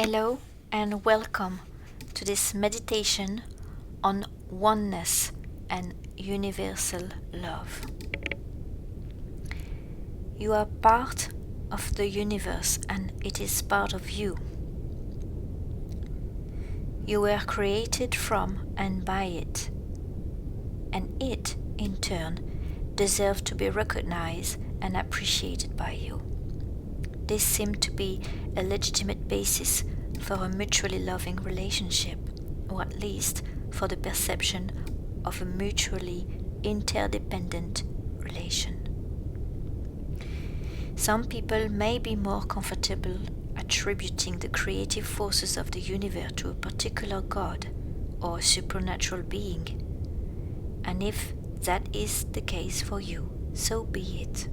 Hello and welcome to this meditation on oneness and universal love. You are part of the universe and it is part of you. You were created from and by it, and it, in turn, deserves to be recognized and appreciated by you. This seemed to be a legitimate basis for a mutually loving relationship, or at least for the perception of a mutually interdependent relation. Some people may be more comfortable attributing the creative forces of the universe to a particular God or a supernatural being, and if that is the case for you, so be it.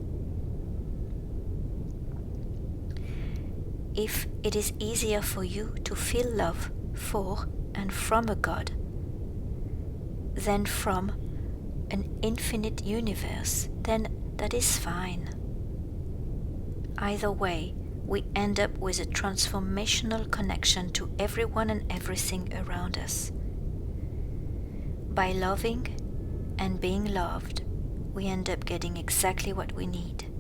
If it is easier for you to feel love for and from a God than from an infinite universe, then that is fine. Either way, we end up with a transformational connection to everyone and everything around us. By loving and being loved, we end up getting exactly what we need.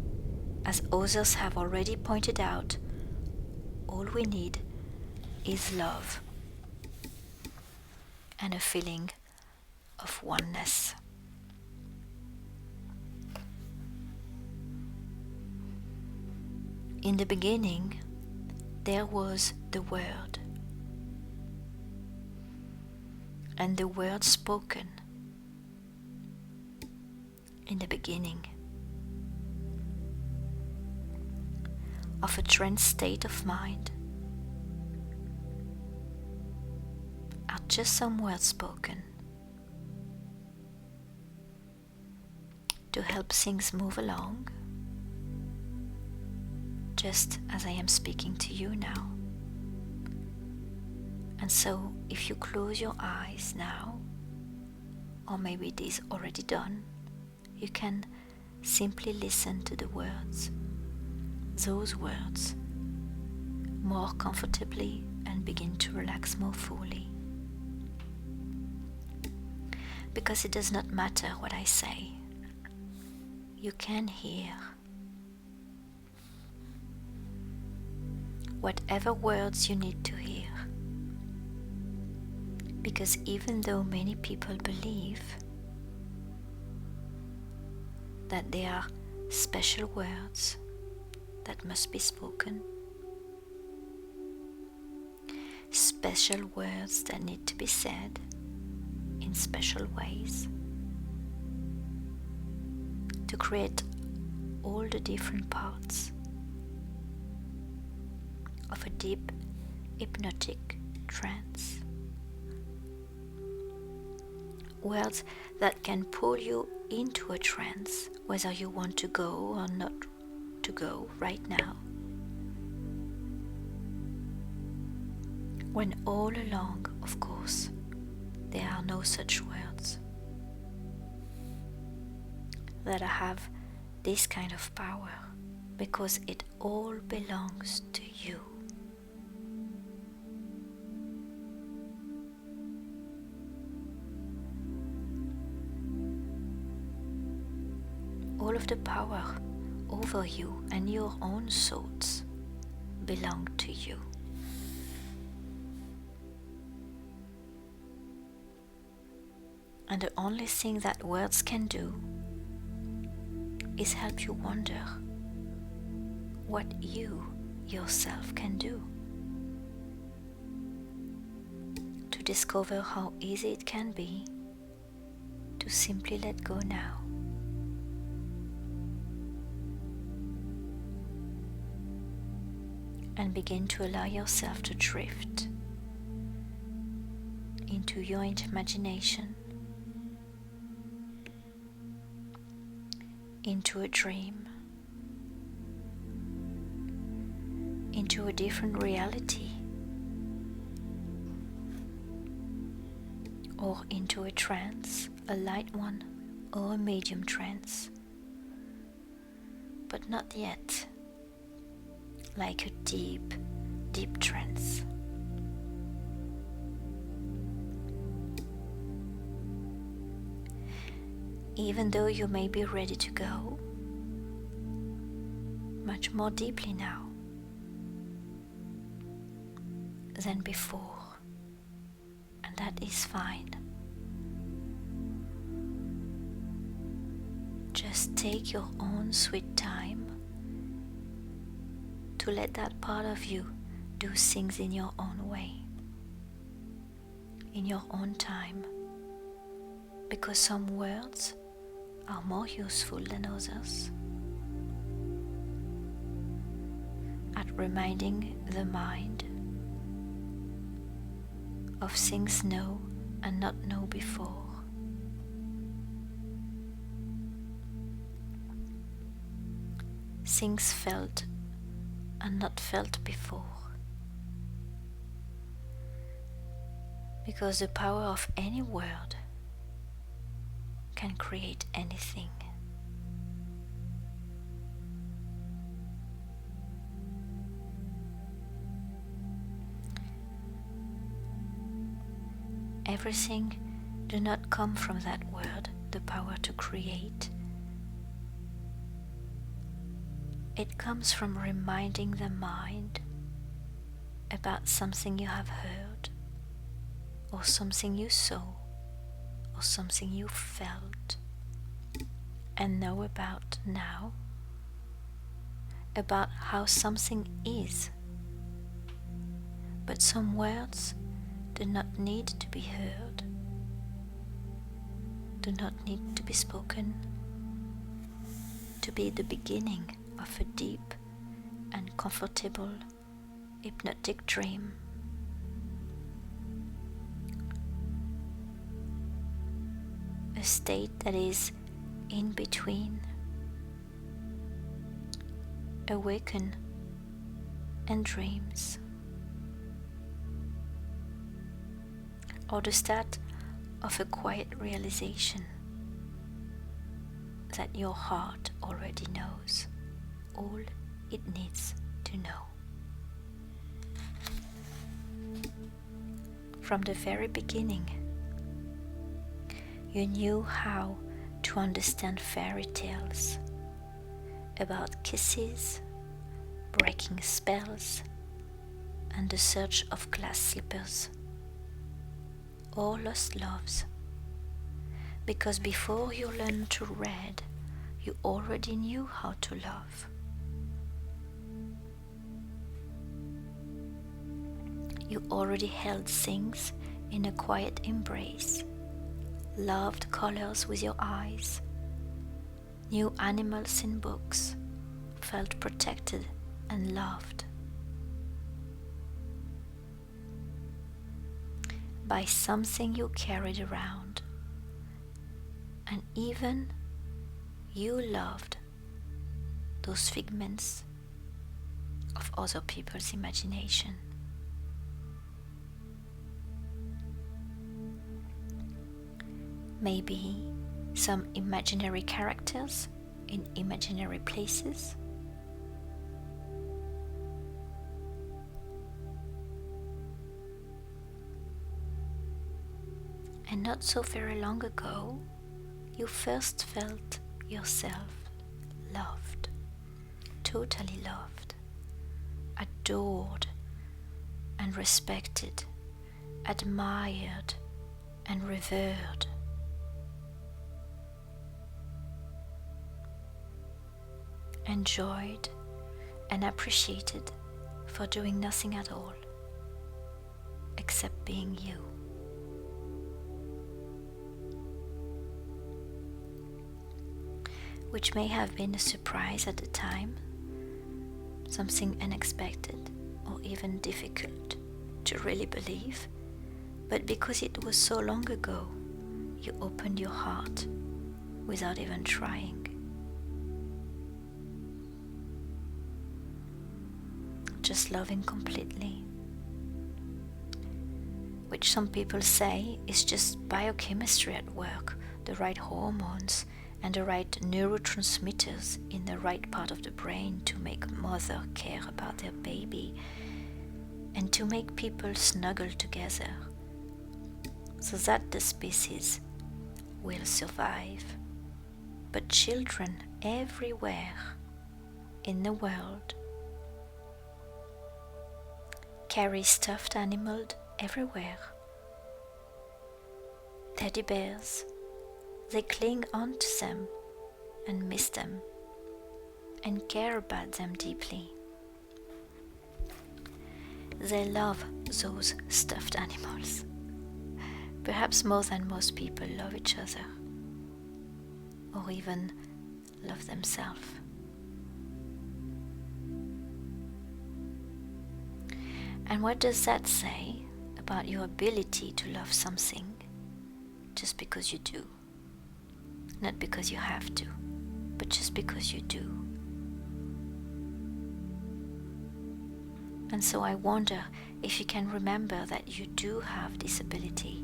As others have already pointed out, all we need is love and a feeling of oneness. In the beginning, there was the Word, and the Word spoken. In the beginning of a trance state of mind are just some words spoken to help things move along, just as I am speaking to you now. And so if you close your eyes now, or maybe it is already done, you can simply listen to the words, those words, more comfortably and begin to relax more fully. Because it does not matter what I say, you can hear whatever words you need to hear. Because even though many people believe that there are special words that must be spoken, special words that need to be said in special ways to create all the different parts of a deep hypnotic trance. Words that can pull you into a trance, whether you want to go or not to go right now. When all along, of course, there are no such words that have this kind of power, because it all belongs to you. All of the power over you and your own thoughts belong to you. And the only thing that words can do is help you wonder what you yourself can do, to discover how easy it can be to simply let go now. And begin to allow yourself to drift into your imagination, into a dream, into a different reality, or into a trance, a light one or a medium trance, but not yet like a deep, deep trance. even though you may be ready to go much more deeply now than before, and that is fine. Just take your own sweet time to let that part of you do things in your own way, in your own time, because some words are more useful than others at reminding the mind of things know and not know before. Things felt and not felt before. Because the power of any word can create anything. Everything do not come from that word, the power to create. It comes from reminding the mind about something you have heard, or something you saw, or something you felt and know about now, about how something is. But some words do not need to be heard, do not need to be spoken, to be the beginning of a deep and comfortable hypnotic dream. A state that is in between awaken and dreams, or the start of a quiet realization that your heart already knows all it needs to know. From the very beginning, you knew how to understand fairy tales about kisses, breaking spells, and the search of glass slippers, or lost loves, because before you learned to read, you already knew how to love. You already held things in a quiet embrace, loved colors with your eyes, knew animals in books, felt protected and loved by something you carried around, and even you loved those figments of other people's imagination. Maybe some imaginary characters in imaginary places. And not so very long ago, you first felt yourself loved, totally loved, adored and respected, admired and revered. Enjoyed and appreciated for doing nothing at all except being you. Which may have been a surprise at the time, something unexpected or even difficult to really believe, but because it was so long ago, you opened your heart without even trying. Just loving completely, which some people say is just biochemistry at work, the right hormones and the right neurotransmitters in the right part of the brain to make mother care about their baby and to make people snuggle together so that the species will survive but children everywhere in the world carry stuffed animals everywhere. Teddy bears, they cling onto them and miss them and care about them deeply. They love those stuffed animals, perhaps more than most people love each other or even love themselves. And what does that say about your ability to love something just because you do? Not because you have to, but just because you do. And so I wonder if you can remember that you do have this ability.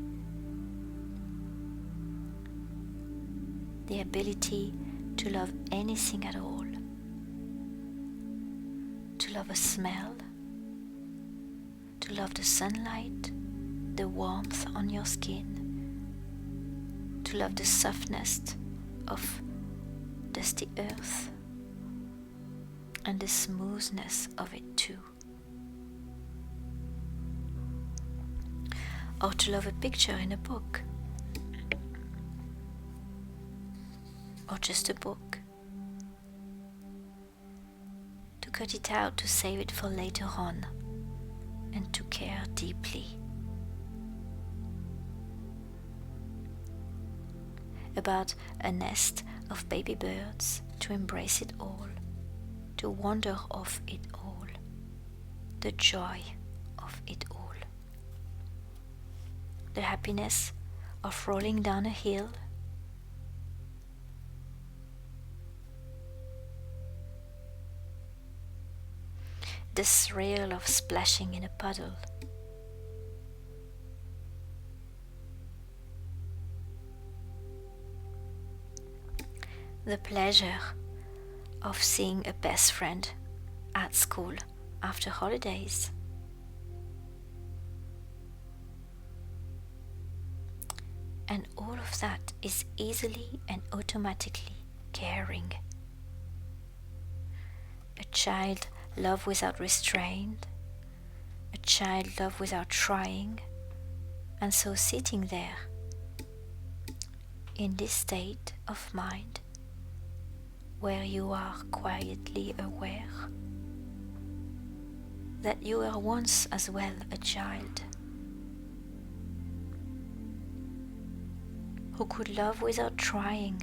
The ability to love anything at all. To love a smell, to love the sunlight, the warmth on your skin, to love the softness of dusty earth and the smoothness of it too. Or to love a picture in a book, or just a book, to cut it out, to save it for later on, and to care deeply about a nest of baby birds, to embrace it all, to wonder of it all, the joy of it all, the happiness of rolling down a hill, the thrill of splashing in a puddle, the pleasure of seeing a best friend at school after holidays, and all of that is easily and automatically caring. A child love without restraint, a child love without trying, and so sitting there in this state of mind where you are quietly aware that you were once as well a child who could love without trying.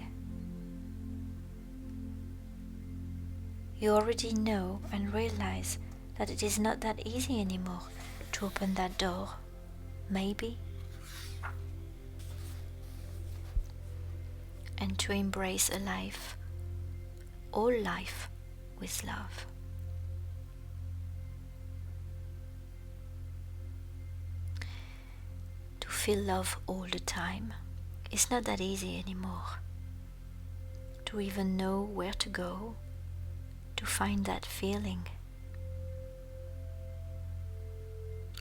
You already know and realize that it is not that easy anymore to open that door, maybe, and to embrace a life, all life, with love. To feel love all the time is not that easy anymore. To even know where to go to find that feeling,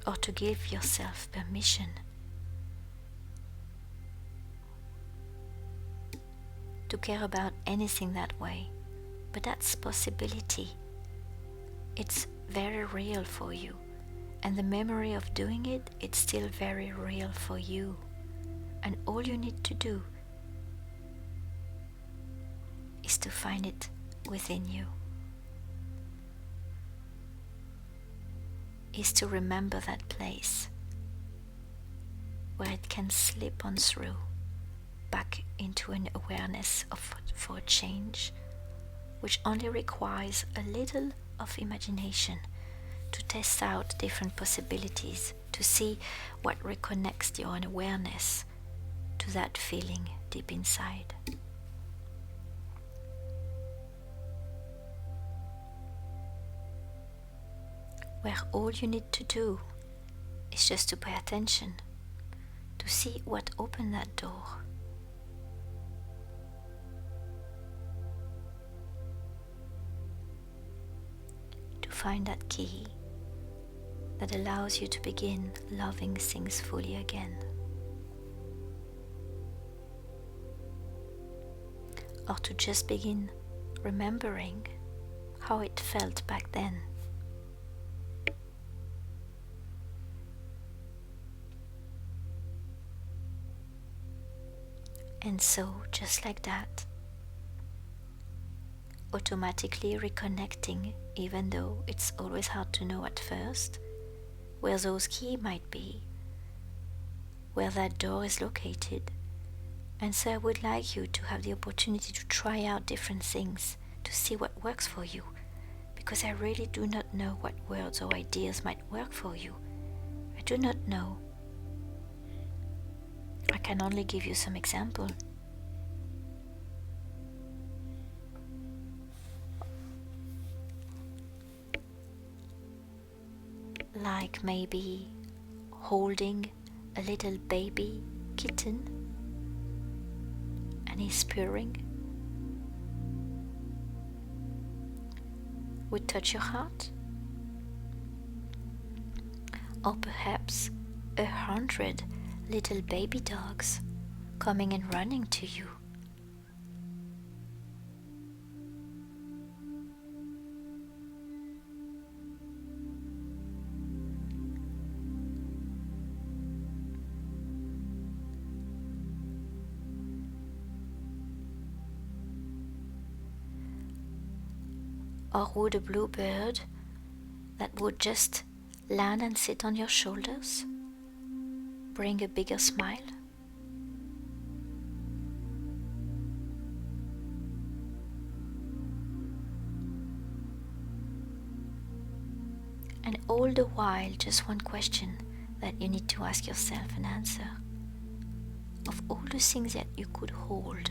or to give yourself permission to care about anything that way. But that's possibility. It's very real for you, and the memory of doing it, it's still very real for you. And all you need to do is to find it within you, is to remember that place where it can slip on through back into an awareness for a change, which only requires a little of imagination to test out different possibilities, to see what reconnects your own awareness to that feeling deep inside. Where all you need to do is just to pay attention, to see what opened that door. To find that key that allows you to begin loving things fully again. or to just begin remembering how it felt back then. And so, just like that, automatically reconnecting, even though it's always hard to know at first where those keys might be, where that door is located. And so I would like you to have the opportunity to try out different things to see what works for you, because I really do not know what words or ideas might work for you. I do not know. I can only give you some example. Like maybe holding a little baby kitten and he's purring would touch your heart. Or perhaps 100 little baby dogs coming and running to you. Or would a bluebird that would just land and sit on your shoulders bring a bigger smile? And all the while, just one question that you need to ask yourself and answer. Of all the things that you could hold,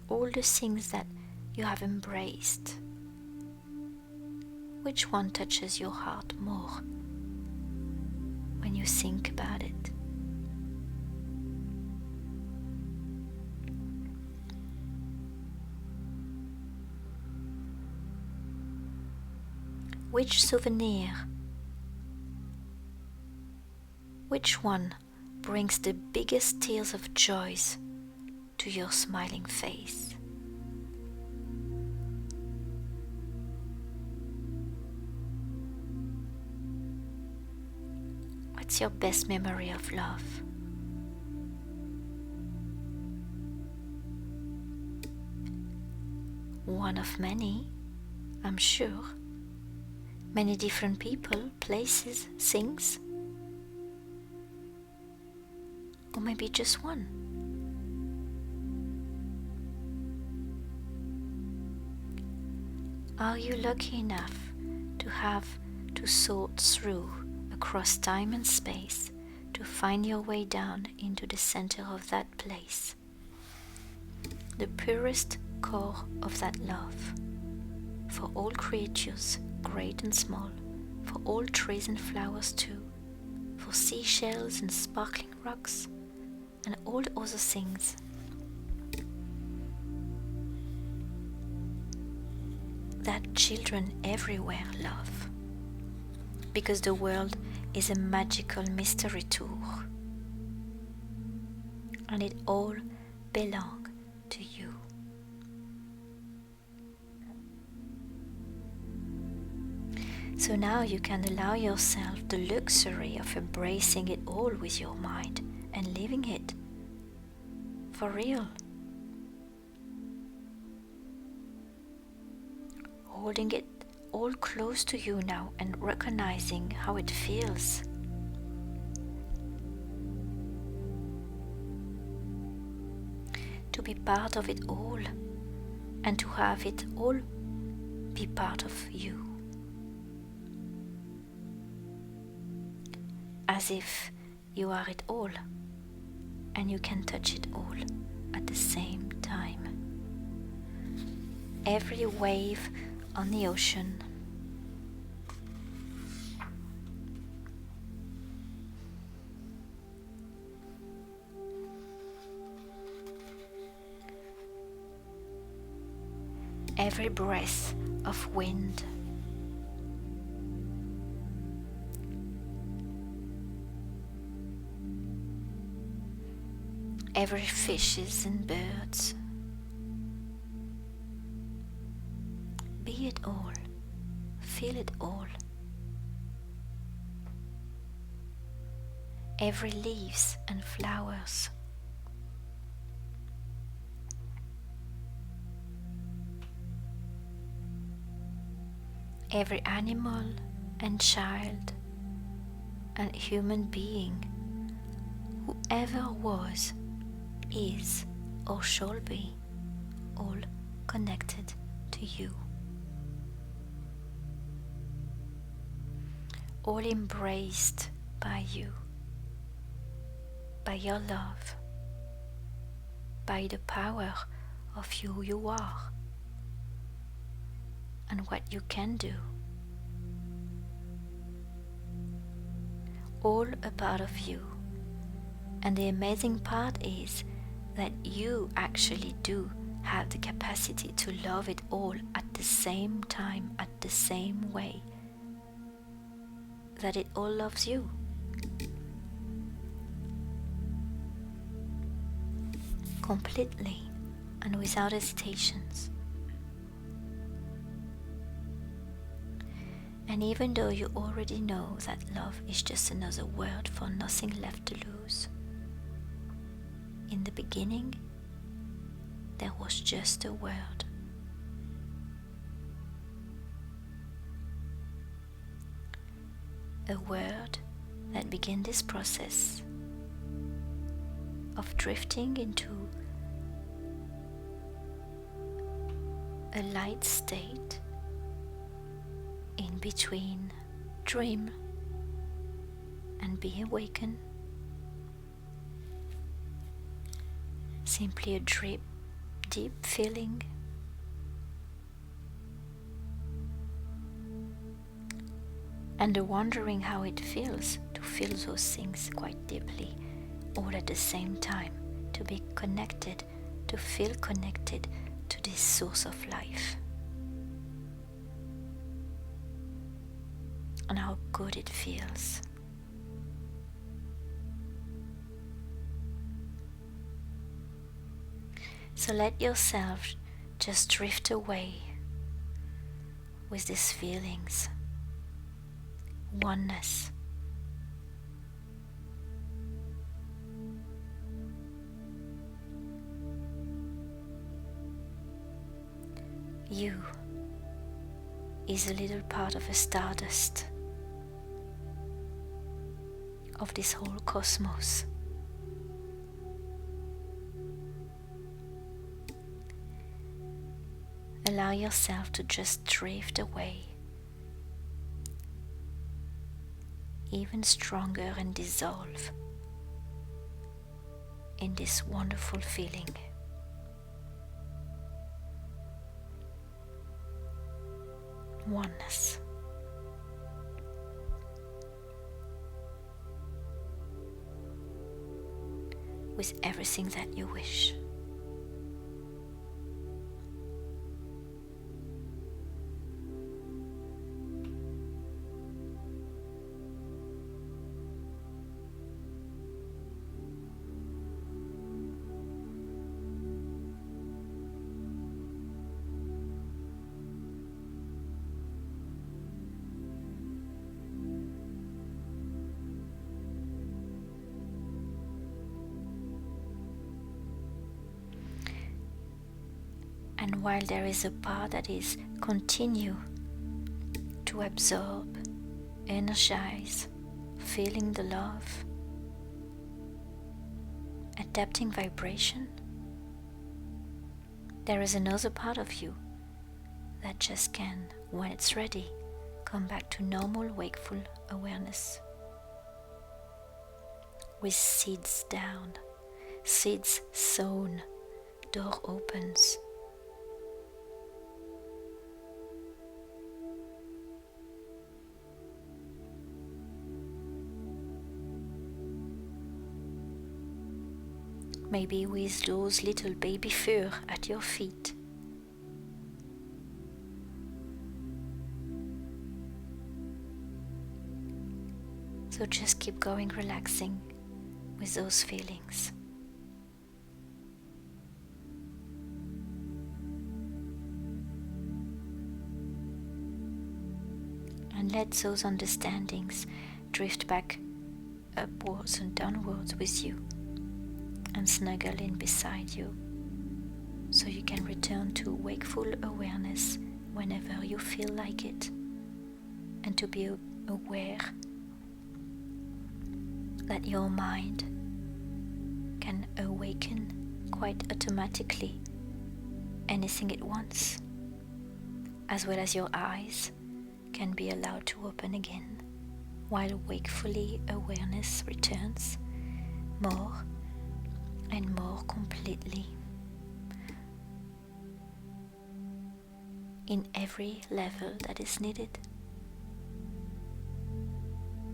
all the things that you have embraced, which one touches your heart more when you think about it? Which souvenir, which one brings the biggest tears of joy to your smiling face? What's your best memory of love? One of many, I'm sure. Many different people, places, things. Or maybe just one. Are you lucky enough to have to sort through across time and space to find your way down into the center of that place, the purest core of that love, for all creatures, great and small, for all trees and flowers too, for seashells and sparkling rocks, and all the other things. That children everywhere love, because the world is a magical mystery tour, and it all belongs to you. So now you can allow yourself the luxury of embracing it all with your mind and living it for real. Holding it all close to you now and recognizing how it feels. To be part of it all and to have it all be part of you. As if you are it all and you can touch it all at the same time. Every wave on the ocean, every breath of wind, every fishes and birds, Be it all. Feel it all. Every leaves and flowers. Every animal and child and human being, whoever was, is, or shall be, all connected to you. All embraced by you, by your love, by the power of who you are and what you can do. All a part of you. And the amazing part is that you actually do have the capacity to love it all at the same time, at the same way that it all loves you. Completely and without hesitations. And even though you already know that love is just another word for nothing left to lose, in the beginning, there was just a word. A word that began this process of drifting into a light state in between dream and be awakened. Simply a deep feeling, and the wondering how it feels to feel those things quite deeply, all at the same time, to be connected, to feel connected to this source of life. And how good it feels. So let yourself just drift away with these feelings. Oneness. You is a little part of a stardust of this whole cosmos. Allow yourself to just drift away, even stronger, and dissolve in this wonderful feeling. Oneness. With everything that you wish. And while there is a part that is continue to absorb, energize, feeling the love, adapting vibration, there is another part of you that just can, when it's ready, come back to normal wakeful awareness. With seeds down, seeds sown, door opens. Maybe with those little baby fur at your feet. So just keep going, relaxing with those feelings. and let those understandings drift back upwards and downwards with you and snuggle in beside you, so you can return to wakeful awareness whenever you feel like it, and to be aware that your mind can awaken quite automatically anything it wants, as well as your eyes can be allowed to open again, while wakefully awareness returns more and more completely in every level that is needed: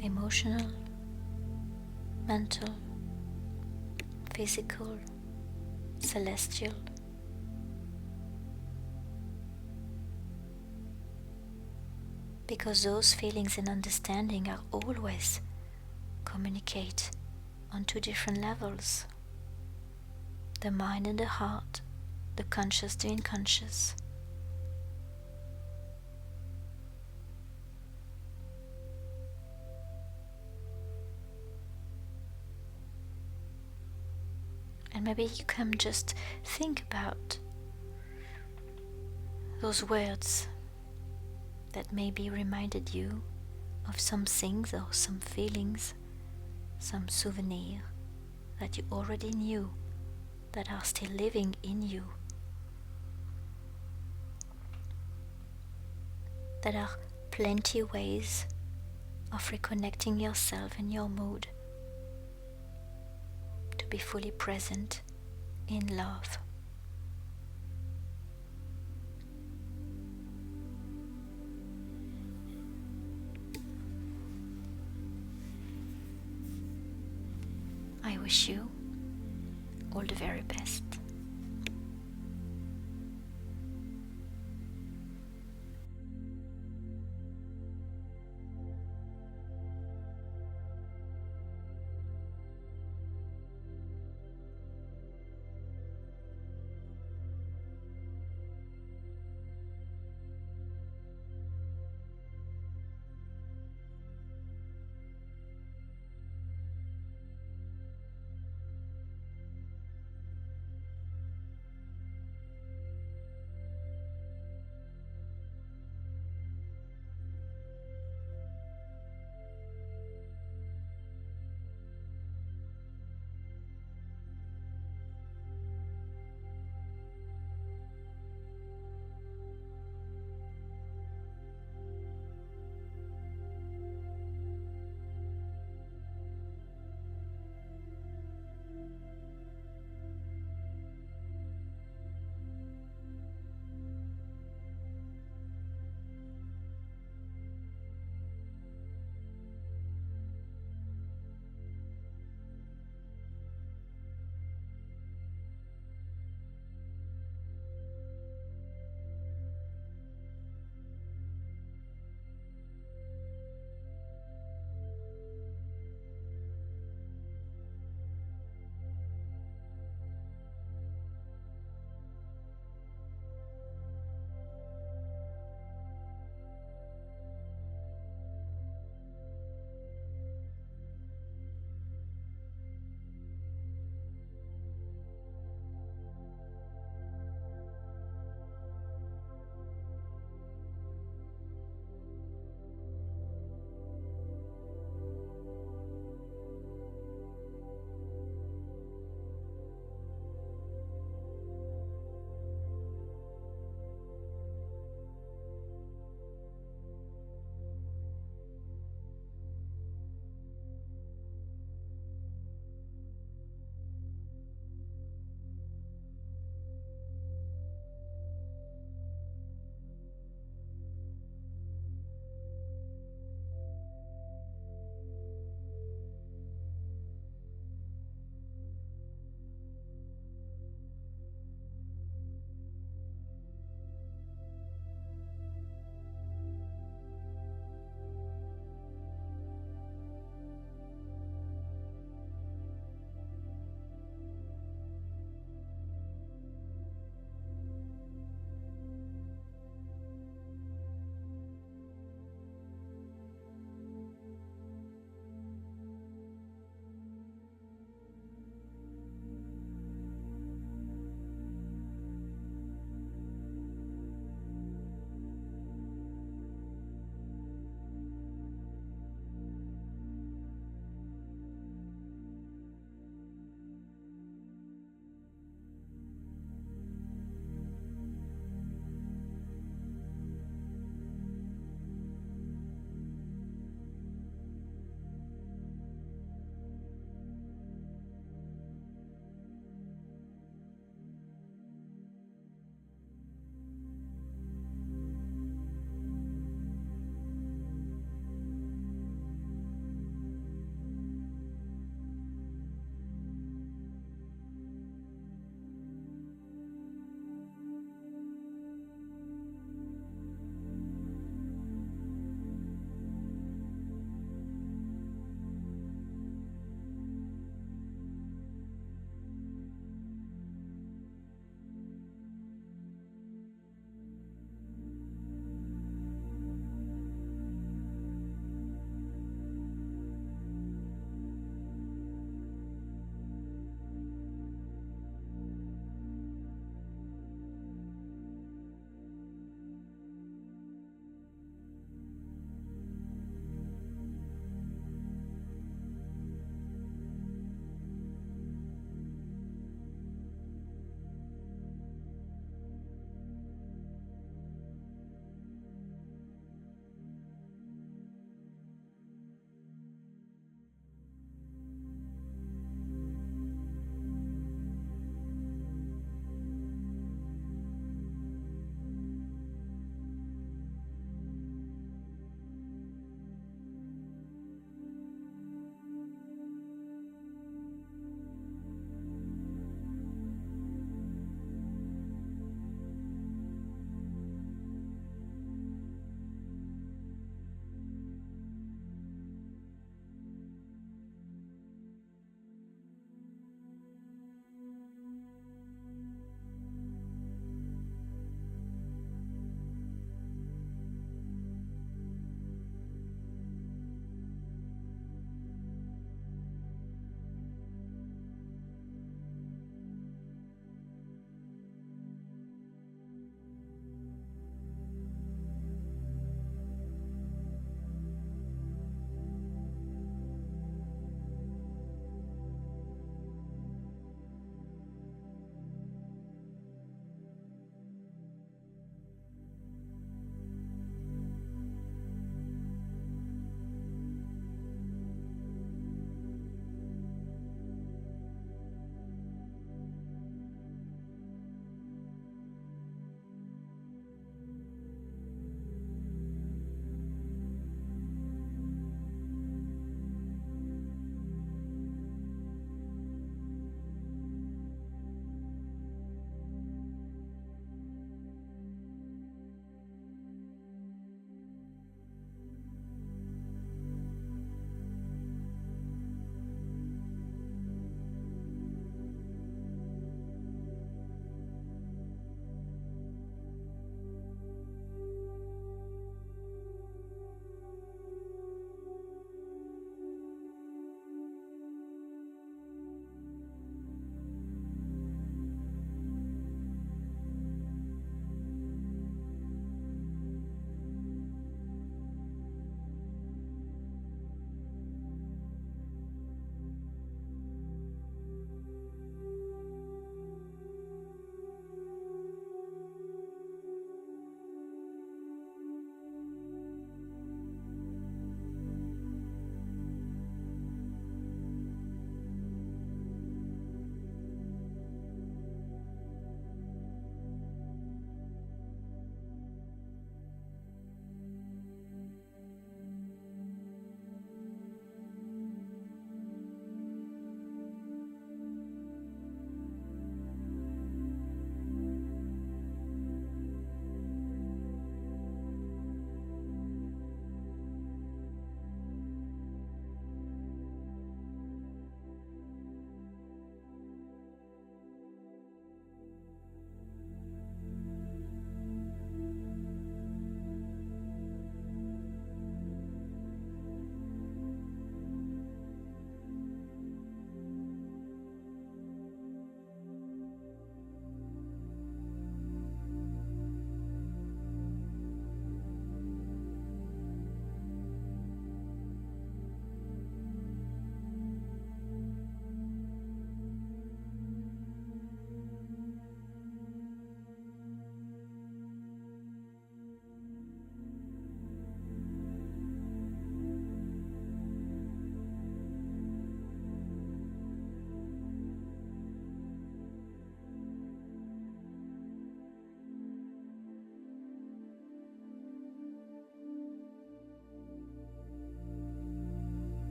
emotional, mental, physical, celestial. Because those feelings and understanding are always communicate on two different levels: the mind and the heart, the conscious, the unconscious. And maybe you can just think about those words that maybe reminded you of some things or some feelings, some souvenir that you already knew that are still living in you, that are plenty ways of reconnecting yourself and your mood to be fully present in love. I wish you all the very best.